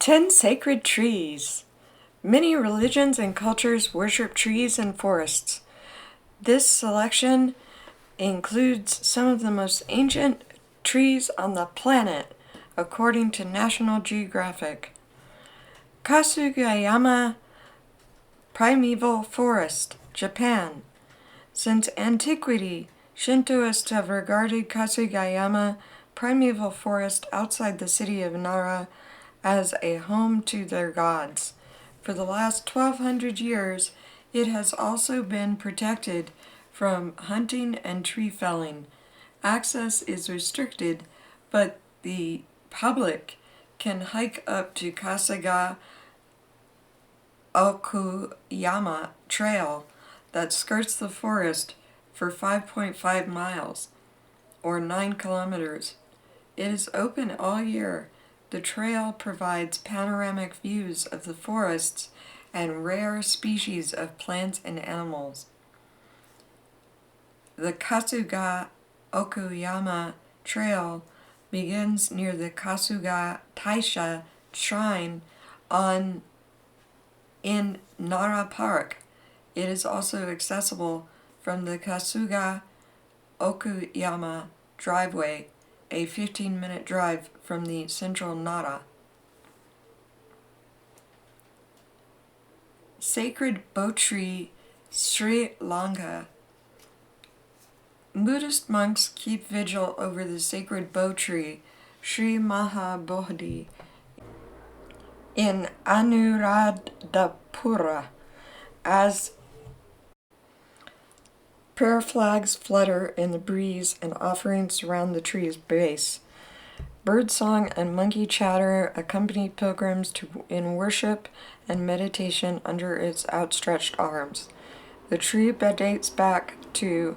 10 Sacred Trees. Many religions and cultures worship trees and forests. This selection includes some of the most ancient trees on the planet, according to National Geographic. Kasuga Yama Primeval Forest, Japan. Since antiquity, Shintoists have regarded Kasugayama Primeval Forest outside the city of Nara as a home to their gods. For the last 1,200 years, it has also been protected from hunting and tree felling. Access is restricted, but the public can hike up to Kasuga Okuyama Trail that skirts the forest for 5.5 miles, or 9 kilometers. It is open all year. The trail provides panoramic views of the forests and rare species of plants and animals. The Kasuga Okuyama Trail begins near the Kasuga Taisha Shrine in Nara Park. It is also accessible from the Kasuga Okuyama driveway, a 15-minute drive from the central Nara. Sacred Bo Tree, Sri Lanka. Buddhist monks keep vigil over the sacred Bo Tree, Sri Mahabodhi, in Anuradhapura, as prayer flags flutter in the breeze and offerings surround the tree's base. Birdsong and monkey chatter accompany pilgrims in worship and meditation under its outstretched arms. The tree dates back to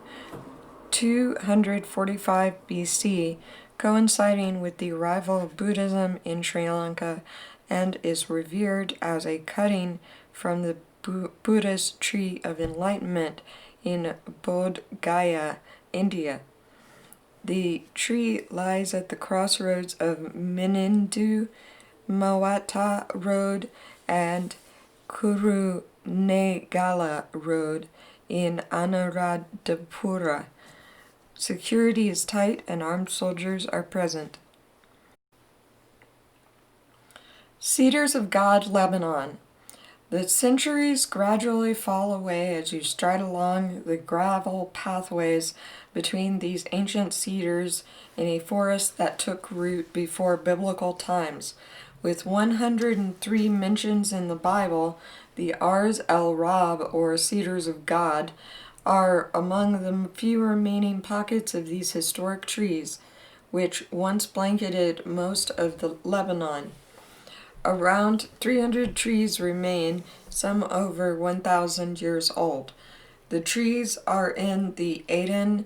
245 BC, coinciding with the arrival of Buddhism in Sri Lanka, and is revered as a cutting from the Buddhist tree of enlightenment in Bodh Gaya, India. The tree lies at the crossroads of Minindu Mawata Road and Kurunegala Road in Anuradhapura. Security is tight and armed soldiers are present. Cedars of God Lebanon. The centuries gradually fall away as you stride along the gravel pathways between these ancient cedars in a forest that took root before biblical times. With 103 mentions in the Bible, the Ars el Rab, or Cedars of God, are among the few remaining pockets of these historic trees, which once blanketed most of the Lebanon. Around 300 trees remain, some over 1,000 years old. The trees are in the Aden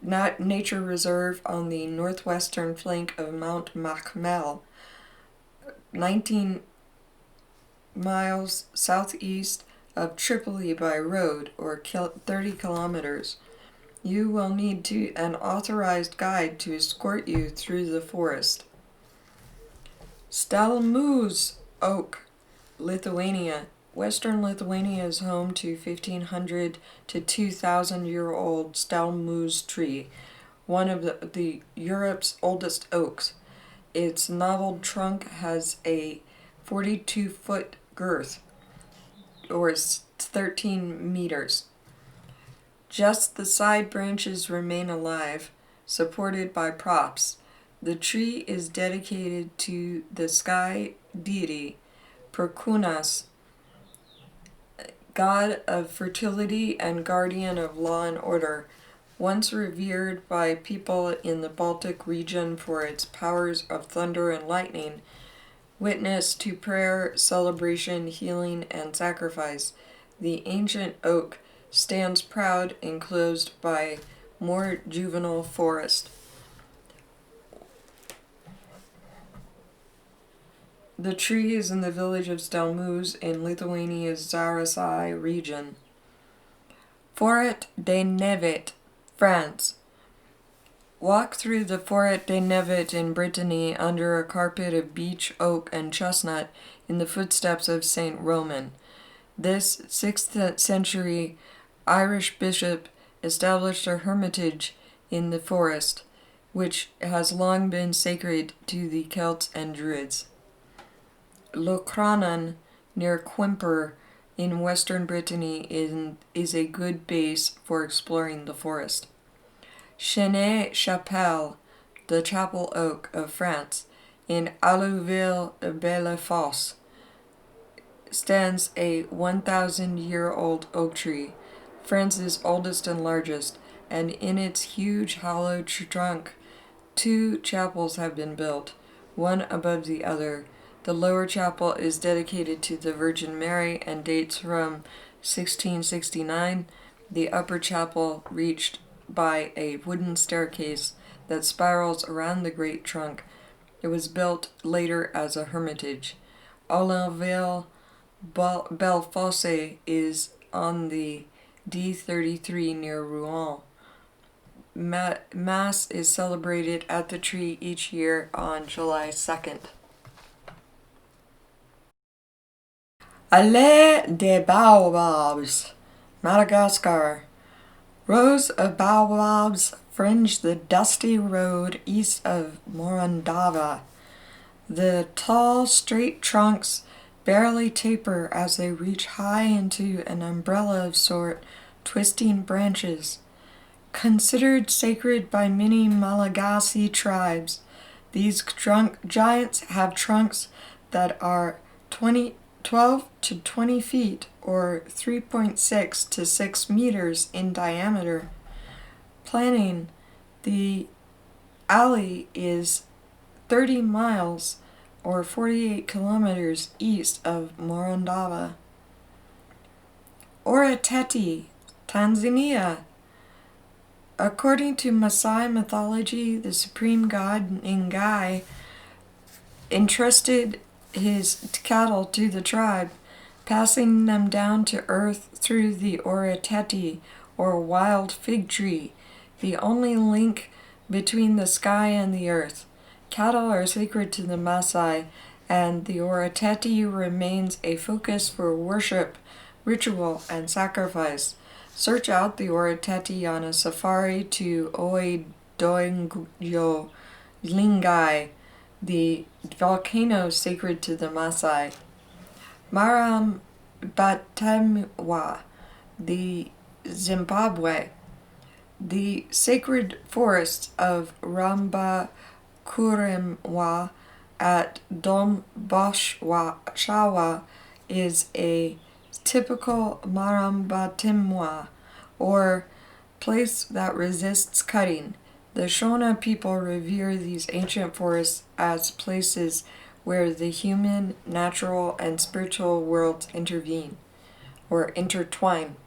Nature Reserve on the northwestern flank of Mount Myckmel, 19 miles southeast of Tripoli by road, or 30 kilometers. You will need an authorized guide to escort you through the forest. Stelmužs oak, Lithuania. Western Lithuania is home to 1,500 to 2,000-year-old Stelmužs tree, one of the Europe's oldest oaks. Its knobbed trunk has a 42-foot girth, or 13 meters. Just the side branches remain alive, supported by props. The tree is dedicated to the sky deity, Perkunas, god of fertility and guardian of law and order, once revered by people in the Baltic region for its powers of thunder and lightning, witness to prayer, celebration, healing, and sacrifice. The ancient oak stands proud, enclosed by more juvenile forest. The tree is in the village of Stelmužs in Lithuania's Zarasai region. Forêt de Nevet, France. Walk through the Forêt des Neiges in Brittany under a carpet of beech, oak, and chestnut in the footsteps of Saint Roman. This 6th century Irish bishop established a hermitage in the forest, which has long been sacred to the Celts and Druids. Locronan, near Quimper, in western Brittany, is a good base for exploring the forest. Chêne-Chapelle, the chapel oak of France, in Allouville-Bellefosse, stands a 1,000-year-old oak tree, France's oldest and largest, and in its huge hollow trunk, 2 chapels have been built, one above the other. The lower chapel is dedicated to the Virgin Mary and dates from 1669. The upper chapel, reached by a wooden staircase that spirals around the great trunk, it was built later as a hermitage. Allenville-Bellefosse is on the D33 near Rouen. Mass is celebrated at the tree each year on July 2nd. Allée des Baobabs, Madagascar. Rows of baobabs fringe the dusty road east of Morondava. The tall, straight trunks barely taper as they reach high into an umbrella of sort, twisting branches. Considered sacred by many Malagasy tribes, these giants have trunks that are 12 to 20 feet or 3.6 to 6 meters in diameter. Planning, the alley is 30 miles or 48 kilometers east of Morondava. Orateti, Tanzania. According to Maasai mythology, the supreme god Ngai entrusted his cattle to the tribe, passing them down to earth through the Orateti, or wild fig tree, the only link between the sky and the earth. Cattle are sacred to the Maasai, and the Orateti remains a focus for worship, ritual, and sacrifice. Search out the Orateti on a safari to Oedoingyo Lingai, the volcano sacred to the Maasai. Marambatemwa, the Zimbabwe. The sacred forests of Rambakurimwa at Domboshwachawa is a typical Marambatemwa, or place that resists cutting. The Shona people revere these ancient forests as places where the human, natural, and spiritual worlds intervene, or intertwine.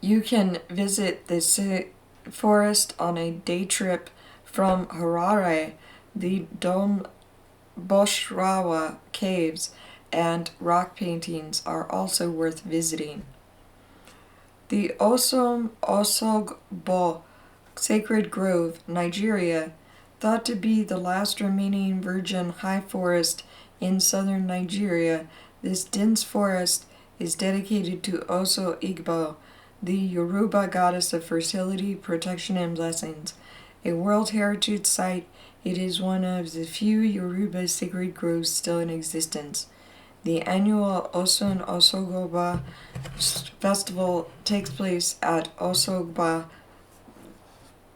You can visit this forest on a day trip from Harare. The Domboshrawa caves and rock paintings are also worth visiting. The Osom Osogbo Sacred Grove, Nigeria, thought to be the last remaining virgin high forest in southern Nigeria. This dense forest is dedicated to Oso Igbo, the Yoruba goddess of fertility, protection, and blessings. A World Heritage Site, it is one of the few Yoruba sacred groves still in existence. The annual Osun Osogbo festival takes place at Osogbo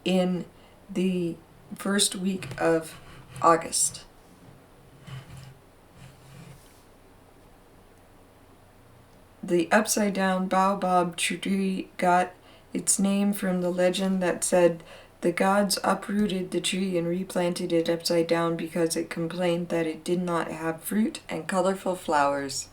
in the first week of August. The upside-down baobab tree got its name from the legend that said the gods uprooted the tree and replanted it upside down because it complained that it did not have fruit and colorful flowers.